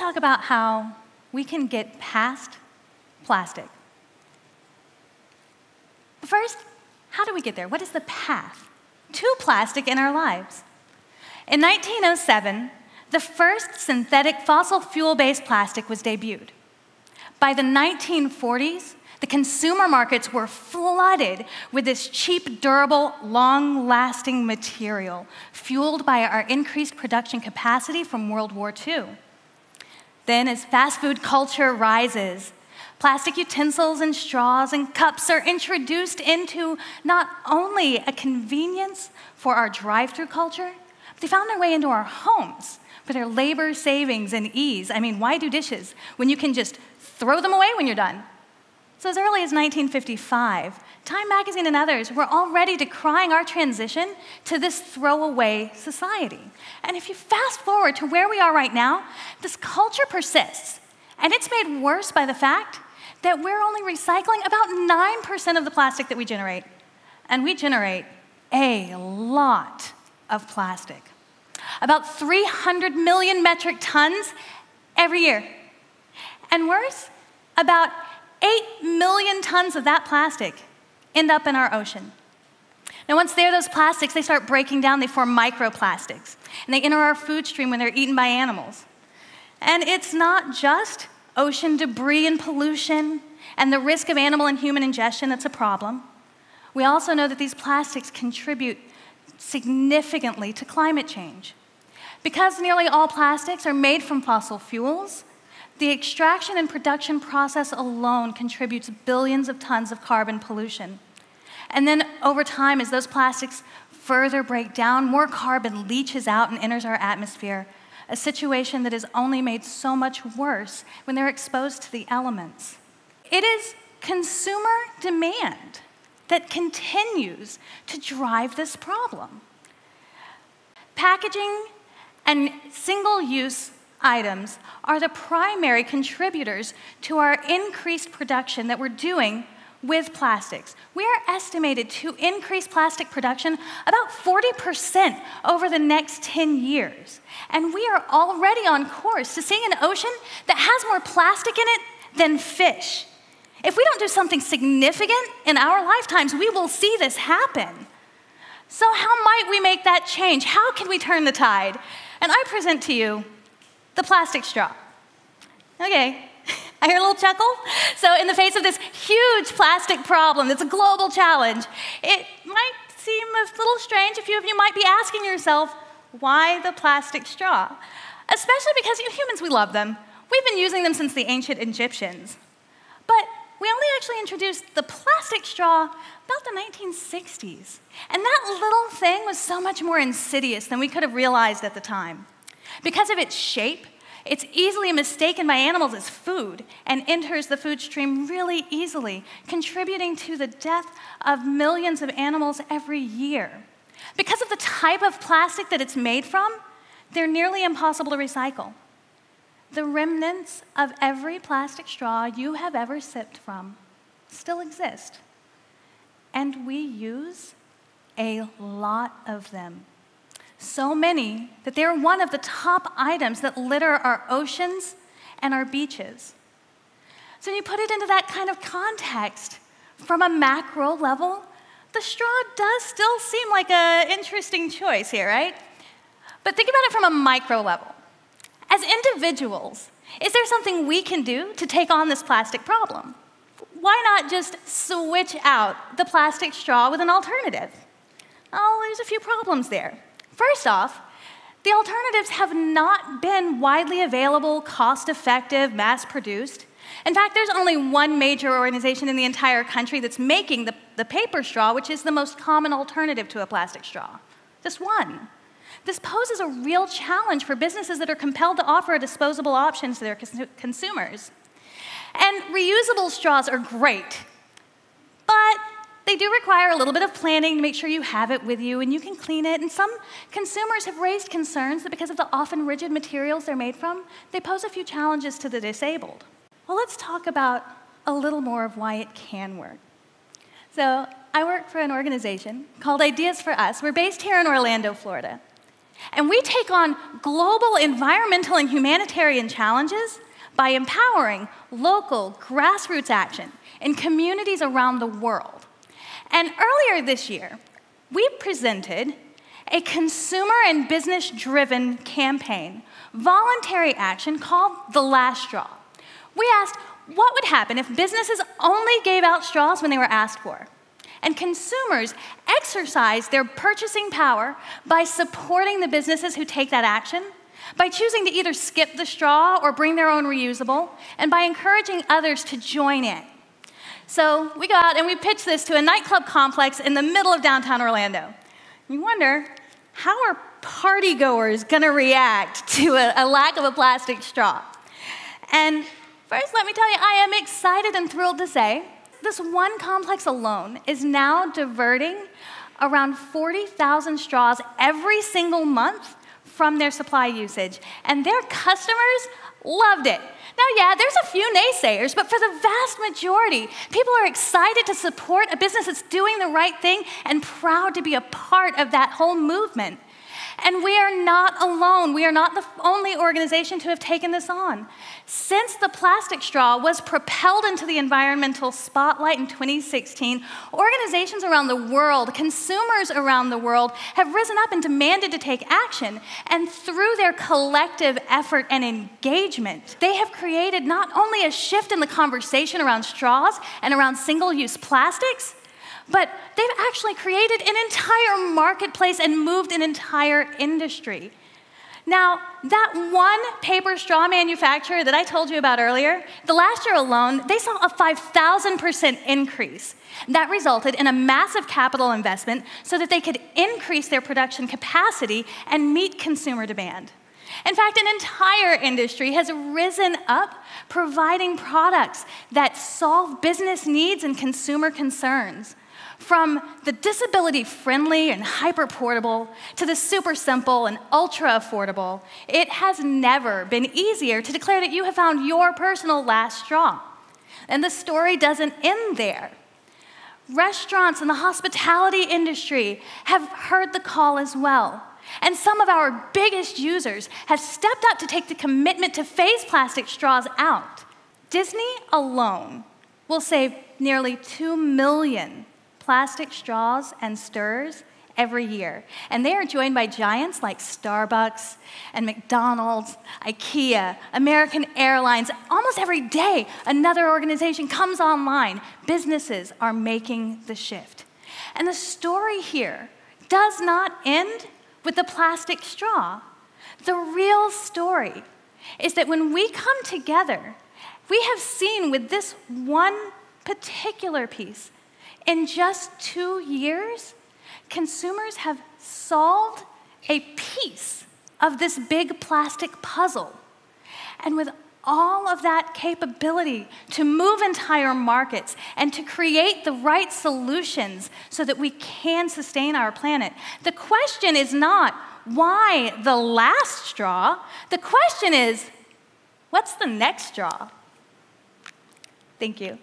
talk about how we can get past plastic. But first, how do we get there? What is the path to plastic in our lives? In 1907, the first synthetic fossil fuel-based plastic was debuted. By the 1940s, the consumer markets were flooded with this cheap, durable, long-lasting material, fueled by our increased production capacity from World War II. Then, as fast food culture rises, plastic utensils and straws and cups are introduced into not only a convenience for our drive-through culture, but they found their way into our homes for their labor savings and ease. I mean, why do dishes when you can just throw them away when you're done? So as early as 1955, Time Magazine and others were already decrying our transition to this throwaway society. And if you fast forward to where we are right now, this culture persists. And it's made worse by the fact that we're only recycling about 9% of the plastic that we generate. And we generate a lot of plastic. About 300 million metric tons every year. And worse, about 8 million tons of that plastic end up in our ocean. Now, once they're those plastics, they start breaking down, they form microplastics, and they enter our food stream when they're eaten by animals. And it's not just ocean debris and pollution and the risk of animal and human ingestion that's a problem. We also know that these plastics contribute significantly to climate change. Because nearly all plastics are made from fossil fuels, the extraction and production process alone contributes billions of tons of carbon pollution. And then over time, as those plastics further break down, more carbon leaches out and enters our atmosphere, a situation that is only made so much worse when they're exposed to the elements. It is consumer demand that continues to drive this problem. Packaging and single-use items are the primary contributors to our increased production that we're doing with plastics. We are estimated to increase plastic production about 40% over the next 10 years. And we are already on course to seeing an ocean that has more plastic in it than fish. If we don't do something significant in our lifetimes, we will see this happen. So how might we make that change? How can we turn the tide? And I present to you the plastic straw. Okay, I hear a little chuckle. So in the face of this huge plastic problem that's a global challenge, it might seem a little strange. A few of you might be asking yourself, why the plastic straw? Especially because humans, we love them. We've been using them since the ancient Egyptians. But we only actually introduced the plastic straw about the 1960s. And that little thing was so much more insidious than we could have realized at the time. Because of its shape, it's easily mistaken by animals as food and enters the food stream really easily, contributing to the death of millions of animals every year. Because of the type of plastic that it's made from, they're nearly impossible to recycle. The remnants of every plastic straw you have ever sipped from still exist. And we use a lot of them. So many that they're one of the top items that litter our oceans and our beaches. So when you put it into that kind of context, from a macro level, the straw does still seem like an interesting choice here, right? But think about it from a micro level. As individuals, is there something we can do to take on this plastic problem? Why not just switch out the plastic straw with an alternative? Oh, there's a few problems there. First off, the alternatives have not been widely available, cost-effective, mass-produced. In fact, there's only one major organization in the entire country that's making the paper straw, which is the most common alternative to a plastic straw. Just one. This poses a real challenge for businesses that are compelled to offer a disposable option to their consumers. And reusable straws are great, but they do require a little bit of planning to make sure you have it with you and you can clean it. And some consumers have raised concerns that because of the often rigid materials they're made from, they pose a few challenges to the disabled. Well, let's talk about a little more of why it can work. So I work for an organization called Ideas for Us. We're based here in Orlando, Florida. And we take on global environmental and humanitarian challenges by empowering local grassroots action in communities around the world. And earlier this year, we presented a consumer and business-driven campaign, voluntary action called The Last Straw. We asked what would happen if businesses only gave out straws when they were asked for, and consumers exercise their purchasing power by supporting the businesses who take that action, by choosing to either skip the straw or bring their own reusable, and by encouraging others to join in. So we go out and we pitch this to a nightclub complex in the middle of downtown Orlando. You wonder, how are partygoers going to react to a lack of a plastic straw? And first, let me tell you, I am excited and thrilled to say this one complex alone is now diverting around 40,000 straws every single month from their supply usage, and their customers loved it. Now, yeah, there's a few naysayers, but for the vast majority, people are excited to support a business that's doing the right thing and proud to be a part of that whole movement. And we are not alone. We are not the only organization to have taken this on. Since the plastic straw was propelled into the environmental spotlight in 2016, organizations around the world, consumers around the world, have risen up and demanded to take action. And through their collective effort and engagement, they have created not only a shift in the conversation around straws and around single-use plastics, but they've actually created an entire marketplace and moved an entire industry. Now, that one paper straw manufacturer that I told you about earlier, the last year alone, they saw a 5,000% increase. That resulted in a massive capital investment so that they could increase their production capacity and meet consumer demand. In fact, an entire industry has risen up providing products that solve business needs and consumer concerns. From the disability-friendly and hyper-portable to the super simple and ultra-affordable, it has never been easier to declare that you have found your personal last straw. And the story doesn't end there. Restaurants and the hospitality industry have heard the call as well. And some of our biggest users have stepped up to take the commitment to phase plastic straws out. Disney alone will save nearly 2 million plastic straws and stirrers every year. And they are joined by giants like Starbucks and McDonald's, IKEA, American Airlines. Almost every day, another organization comes online. Businesses are making the shift. And the story here does not end with the plastic straw. The real story is that when we come together, we have seen with this one particular piece, in just 2 years, consumers have solved a piece of this big plastic puzzle. And with all of that capability to move entire markets and to create the right solutions so that we can sustain our planet, the question is not, why the last straw? The question is, what's the next straw? Thank you.